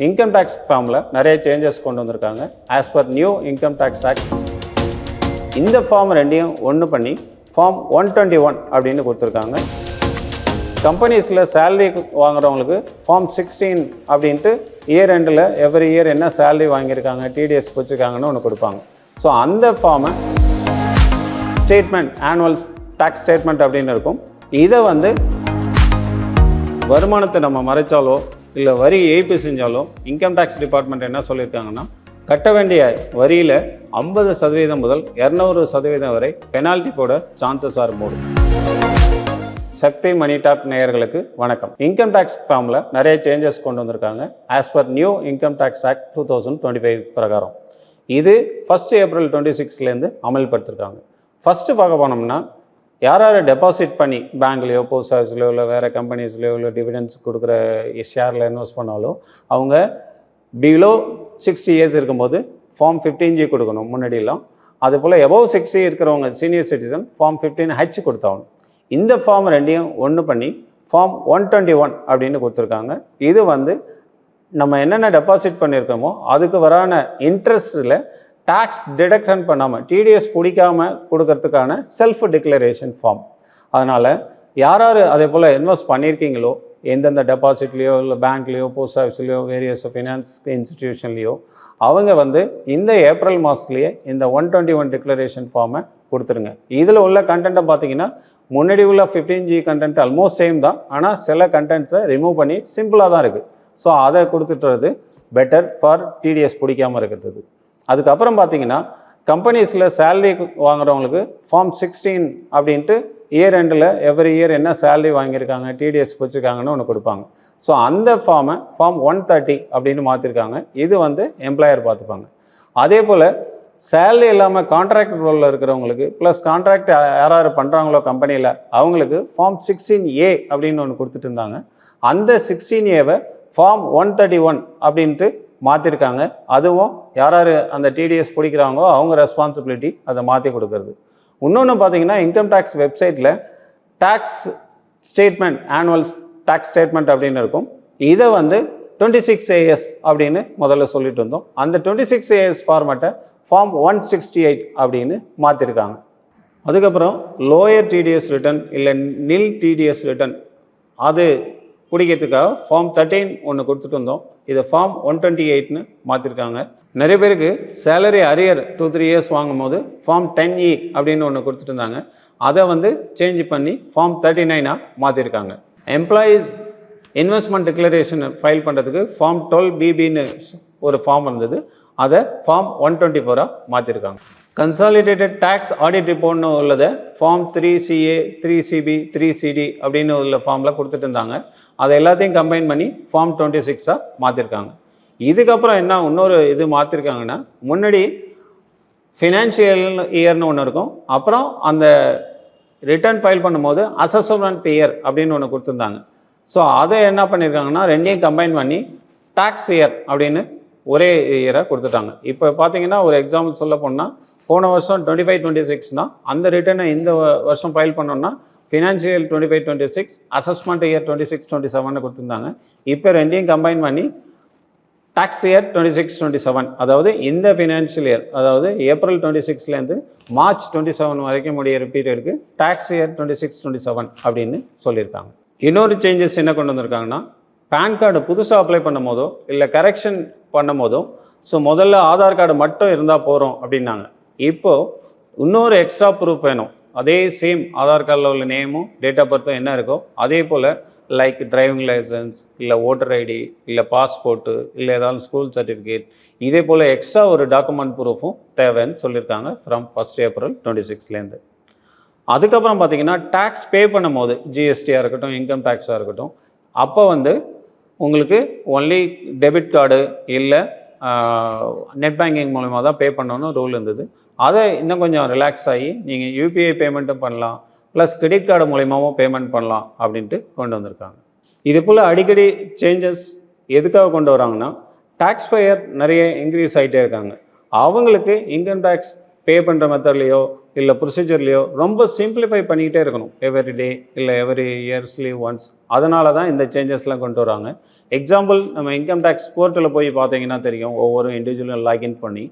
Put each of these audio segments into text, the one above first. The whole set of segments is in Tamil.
இன்கம் டேக்ஸ் ஃபார்மில் நிறைய சேஞ்சஸ் கொண்டு வந்திருக்காங்க. As per new income tax act இந்த ஃபார்ம் ரெண்டையும் ஒன்று பண்ணி ஃபார்ம் 121 அப்படின்னு கொடுத்துருக்காங்க. கம்பெனிஸில் சேலரி வாங்குறவங்களுக்கு ஃபார்ம் 16 அப்படின்ட்டு இயர் எண்டில் எவ்ரி இயர் என்ன சேலரி வாங்கியிருக்காங்க, டிடிஎஸ் வச்சுருக்காங்கன்னு ஒன்று கொடுப்பாங்க. ஸோ அந்த ஃபார்மை ஸ்டேட்மெண்ட், ஆனுவல் டேக்ஸ் ஸ்டேட்மெண்ட் அப்படின்னு இருக்கும். இதை வருமானத்தை நம்ம மறைச்சாலோ இல்லை வரி ஏய்ப்பு செஞ்சாலோ இன்கம் டேக்ஸ் டிபார்ட்மெண்ட் என்ன சொல்லியிருக்காங்கன்னா, கட்ட வேண்டிய வரியில் 50% முதல் 200% வரை பெனால்ட்டி போட chances are more. Sakthi money talk நேயர்களுக்கு வணக்கம். இன்கம் டேக்ஸ் ஃபார்மில் நிறைய சேஞ்சஸ் கொண்டு வந்திருக்காங்க. As per new income tax act 2025 பிரகாரம் இது 1 ஏப்ரல் 2026 அமல்படுத்திருக்காங்க. ஃபஸ்ட்டு பார்க்க போனோம்னா, யார் டெபாசிட் பண்ணி பேங்க்லேயோ, போஸ்ட் ஆஃபீஸ்லையோ இல்லை வேறு கம்பெனிஸ்லையோ இல்லை டிவிடெண்ட்ஸ் கொடுக்குற ஷேரில் இன்வெஸ்ட் பண்ணாலும் அவங்க பிலோ 60 இயர்ஸ் இருக்கும்போது ஃபார்ம் 15G கொடுக்கணும் முன்னாடியெல்லாம். அதுபோல் எபோவ் 60 இருக்கிறவங்க சீனியர் சிட்டிசன் ஃபார்ம் 15H கொடுத்தாகணும். இந்த ஃபார்ம் ரெண்டையும் ஒன்று பண்ணி ஃபார்ம் 121 அப்படின்னு கொடுத்துருக்காங்க. இது நம்ம என்னென்ன டெபாசிட் பண்ணியிருக்கோமோ அதுக்கு வரான இன்ட்ரெஸ்ட்டில் டேக்ஸ் டிடக்ஷன் பண்ணாமல் டிடிஎஸ் பிடிக்காமல் கொடுக்கறதுக்கான செல்ஃப் டிக்ளரேஷன் ஃபார்ம். அதனால் யார் அதே போல் இன்வெஸ்ட் பண்ணியிருக்கீங்களோ, எந்தெந்த டெபாசிட்லேயோ இல்லை பேங்க்லேயோ, போஸ்ட் ஆஃபீஸ்லேயோ, வேரியஸ் ஃபினான்ஸ் இன்ஸ்டிடியூஷன்லேயோ அவங்க இந்த ஏப்ரல் மாதத்துலேயே இந்த 121 டிக்ளரேஷன் ஃபார்மை கொடுத்துருங்க. இதில் உள்ள கண்டென்ட்டை பார்த்தீங்கன்னா முன்னாடி உள்ள 15G கண்டென்ட் ஆல்மோஸ்ட் சேம் தான். ஆனால் சில கண்டென்ட்ஸை ரிமூவ் பண்ணி சிம்பிளாக தான் இருக்குது. ஸோ அதை கொடுத்துட்டுறது பெட்டர் ஃபார் டிடிஎஸ் பிடிக்காமல் இருக்கிறது. அதுக்கப்புறம் பார்த்தீங்கன்னா, கம்பெனிஸில் சேலரி வாங்குறவங்களுக்கு ஃபார்ம் 16 அப்படின்ட்டு இயர் எண்டில் எவ்ரி இயர் என்ன சேலரி வாங்கியிருக்காங்க, டிடிஎஸ் வச்சுருக்காங்கன்னு ஒன்று கொடுப்பாங்க. ஸோ அந்த ஃபார்மை ஃபார்ம் 130 அப்படின்னு மாற்றிருக்காங்க. இது எம்ப்ளாயர் பார்த்துப்பாங்க. அதே போல் சேலரி இல்லாமல் கான்ட்ராக்ட் ரோலில் இருக்கிறவங்களுக்கு ப்ளஸ் கான்ட்ராக்ட் யார் பண்ணுறாங்களோ கம்பெனியில் அவங்களுக்கு ஃபார்ம் 16A அப்படின்னு ஒன்று கொடுத்துட்டு இருந்தாங்க. அந்த 16Aவை ஃபார்ம் 131 அப்படின்ட்டு மாற்றிருக்காங்க. அதுவும் யார் அந்த டிடிஎஸ் பிடிக்கிறாங்களோ அவங்க ரெஸ்பான்சிபிலிட்டி அதை மாற்றி கொடுக்கறது. இன்னொன்று பார்த்தீங்கன்னா, இன்கம் டேக்ஸ் வெப்சைட்டில் tax statement, annual tax statement அப்படின்னு இருக்கும். இதை 26AS அப்படின்னு முதல்ல சொல்லிட்டு இருந்தோம். அந்த 26AS ஃபார்மேட்டை ஃபார்ம் 168 அப்படின்னு மாற்றிருக்காங்க. அதுக்கப்புறம் லோயர் டிடிஎஸ் ரிட்டர்ன் இல்லை நில் டிடிஎஸ் ரிட்டர்ன் அது பிடிக்கிறதுக்காக ஃபார்ம் 13 ஒன்று கொடுத்துட்டு இருந்தோம். இதை ஃபார்ம் 128ன்னு மாற்றிருக்காங்க. நிறைய பேருக்கு சேலரி அரியர் 2-3 இயர்ஸ் வாங்கும் போது ஃபார்ம் 10E அப்படின்னு ஒன்று கொடுத்துட்டு இருந்தாங்க. அதை சேஞ்ச் பண்ணி ஃபார்ம் 39ஆக மாற்றிருக்காங்க. எம்ப்ளாயீஸ் இன்வெஸ்ட்மெண்ட் டிக்ளரேஷன் ஃபைல் பண்ணுறதுக்கு ஃபார்ம் 12BBன்னு ஒரு ஃபார்ம் இருந்தது. அதை ஃபார்ம் 124ஆக மாற்றிருக்காங்க. கன்சாலிடேட்டட் டேக்ஸ் ஆடிட் ரிப்போர்ட்னு உள்ளதை ஃபார்ம் 3CA, 3CB, 3CD அப்படின்னு உள்ள ஃபார்மில் கொடுத்துட்டு இருந்தாங்க. அதை எல்லாத்தையும் கம்பைன் பண்ணி ஃபார்ம் 26ஆக மாற்றிருக்காங்க. இதுக்கப்புறம் என்ன இன்னொரு இது மாற்றிருக்காங்கன்னா, முன்னாடி ஃபினான்ஷியல் இயர்னு ஒன்று இருக்கும். அப்புறம் அந்த ரிட்டர்ன் ஃபைல் பண்ணும்போது அசஸ்மெண்ட் இயர் அப்படின்னு ஒன்று கொடுத்துருந்தாங்க. ஸோ அதை என்ன பண்ணியிருக்காங்கன்னா, ரெண்டையும் கம்பைன் பண்ணி டேக்ஸ் இயர் அப்படின்னு ஒரே இயராக கொடுத்துட்டாங்க. இப்போ பார்த்தீங்கன்னா, ஒரு எக்ஸாம்பிள் சொல்ல போனால், போன வருஷம் 25-26னா அந்த ரிட்டர்னை இந்த வருஷம் ஃபைல் பண்ணோன்னா ஃபினான்ஷியல் 25-26, அசஸ்மெண்ட் இயர் 26-27 கொடுத்துருந்தாங்க. இப்போ ரெண்டையும் கம்பைன் பண்ணி டாக்ஸ் இயர் 26-27, அதாவது இந்த ஃபினான்ஷியல் இயர், அதாவது ஏப்ரல் 26லேருந்து மார்ச் 27 வரைக்கும் முடியிற பீரியடுக்கு டாக்ஸ் இயர் 26-27 அப்படின்னு சொல்லியிருக்காங்க. இன்னொரு சேஞ்சஸ் என்ன கொண்டு வந்திருக்காங்கன்னா, பேன் கார்டு புதுசாக அப்ளை பண்ணும் போதோ இல்லை கரெக்ஷன் பண்ணும் போதோ முதல்ல ஆதார் கார்டு மட்டும் இருந்தால் போகிறோம் அப்படின்னாங்க. இப்போது இன்னொரு எக்ஸ்ட்ரா ப்ரூஃப் வேணும். அதே சேம் ஆதார் கார்டில் உள்ள நேமும் டேட் ஆஃப் பர்த்தும் என்ன இருக்கோ அதே போல், லைக் டிரைவிங் லைசன்ஸ் இல்லை ஓட்டர் ஐடி இல்லை பாஸ்போர்ட்டு இல்லை ஏதாவது ஸ்கூல் சர்டிஃபிகேட், இதே போல் எக்ஸ்ட்ரா ஒரு டாக்குமெண்ட் ப்ரூஃபும் தேவைன்னு சொல்லியிருக்காங்க ஃப்ரம் 1 ஏப்ரல் 2026. அதுக்கப்புறம் பார்த்திங்கன்னா, டேக்ஸ் பே பண்ணும் போது ஜிஎஸ்டியாக இருக்கட்டும், இன்கம் டேக்ஸாக இருக்கட்டும், அப்போ உங்களுக்கு ஒன்லி டெபிட் கார்டு இல்லை நெட் பேங்கிங் மூலமாக தான் பே பண்ணணும்னு ரூல் இருந்தது. அதை இன்னும் கொஞ்சம் ரிலாக்ஸ் ஆகி நீங்கள் யூபிஐ பேமெண்ட்டும் பண்ணலாம், ப்ளஸ் கிரெடிட் கார்டு மூலிமாவும் பேமெண்ட் பண்ணலாம் அப்படின்ட்டு கொண்டு வந்திருக்காங்க. இது போல் அடிக்கடி சேஞ்சஸ் எதுக்காக கொண்டு வராங்கன்னா, டேக்ஸ் பேயர் நிறைய இன்க்ரீஸ் ஆகிட்டே இருக்காங்க. அவங்களுக்கு இன்கம் டேக்ஸ் பே பண்ணுற மெத்தட்லேயோ இல்லை ப்ரொசீஜர்லேயோ ரொம்ப சிம்பிளிஃபை பண்ணிக்கிட்டே இருக்கணும், எவ்ரி டே இல்லை எவ்ரி இயர்ஸ்லி ஒன்ஸ். அதனால தான் இந்த சேஞ்சஸ்லாம் கொண்டு வராங்க. எக்ஸாம்பிள் நம்ம இன்கம் டேக்ஸ் போர்ட்டலில் போய் பார்த்தீங்கன்னா தெரியும், ஒவ்வொரு இண்டிவிஜுவலும் லாகின் பண்ணி.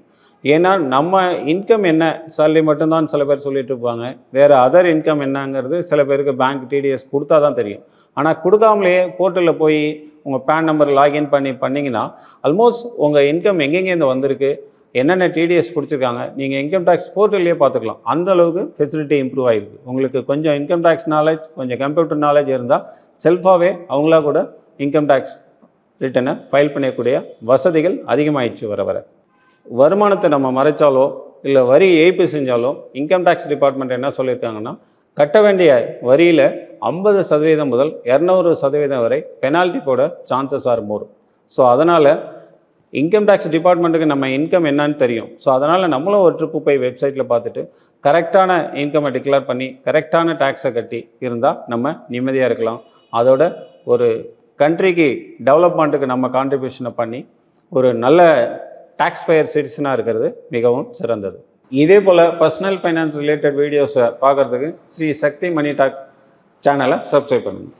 ஏன்னா நம்ம இன்கம் என்ன, சேலரி மட்டும்தான் சில பேர் சொல்லிட்டு இருப்பாங்க. வேறு அதர் இன்கம் என்னங்கிறது சில பேருக்கு பேங்க் டிடிஎஸ் கொடுத்தா தான் தெரியும். ஆனால் கொடுக்காமலேயே போர்ட்டலில் போய் உங்கள் பேன் நம்பர் லாகின் பண்ணிங்கன்னா ஆல்மோஸ்ட் உங்கள் இன்கம் எங்கெங்கேருந்து வந்திருக்கு, என்னென்ன டிடிஎஸ் பிடிச்சிருக்காங்க, நீங்கள் இன்கம் டேக்ஸ் போர்ட்டல்லையே பார்த்துக்கலாம். அந்த அளவுக்கு ஃபெசிலிட்டி இம்ப்ரூவ் ஆகிருக்கு. உங்களுக்கு கொஞ்சம் இன்கம் டேக்ஸ் நாலேஜ், கொஞ்சம் கம்ப்யூட்டர் நாலேஜ் இருந்தால் செல்ஃபாகவே அவங்களா கூட இன்கம் டேக்ஸ் ரிட்டனை ஃபைல் பண்ணக்கூடிய வசதிகள் அதிகமாகிடுச்சு வர வர. வருமானத்தை நம்ம மறைச்சாலோ இல்லை வரி ஏய்ப்பு செஞ்சாலோ இன்கம் டேக்ஸ் டிபார்ட்மெண்ட் என்ன சொல்லியிருக்காங்கன்னா, கட்ட வேண்டிய வரியில் 50% முதல் 200% வரை பெனால்ட்டி போட சான்சஸ் ஆர் மோர். ஸோ அதனால் இன்கம் டேக்ஸ் டிபார்ட்மெண்ட்டுக்கு நம்ம இன்கம் என்னன்னு தெரியும். ஸோ அதனால் நம்மளும் ஒரு ட்ரிப்பு போய் வெப்சைட்டில் பார்த்துட்டு கரெக்டான இன்கம்மை டிக்ளேர் பண்ணி கரெக்டான டேக்ஸை கட்டி இருந்தால் நம்ம நிம்மதியாக இருக்கலாம். அதோட ஒரு கண்ட்ரிக்கு டெவலப்மெண்ட்டுக்கு நம்ம கான்ட்ரிபியூஷனை பண்ணி ஒரு நல்ல டாக்ஸ் பேயர் சிட்டிசனாக இருக்கிறது மிகவும் சிறந்தது. இதே போல் பர்சனல் ஃபைனான்ஸ் ரிலேட்டட் வீடியோஸை பார்க்குறதுக்கு ஸ்ரீ சக்தி மணி டாக் சேனலை சப்ஸ்கிரைப் பண்ணுங்கள்.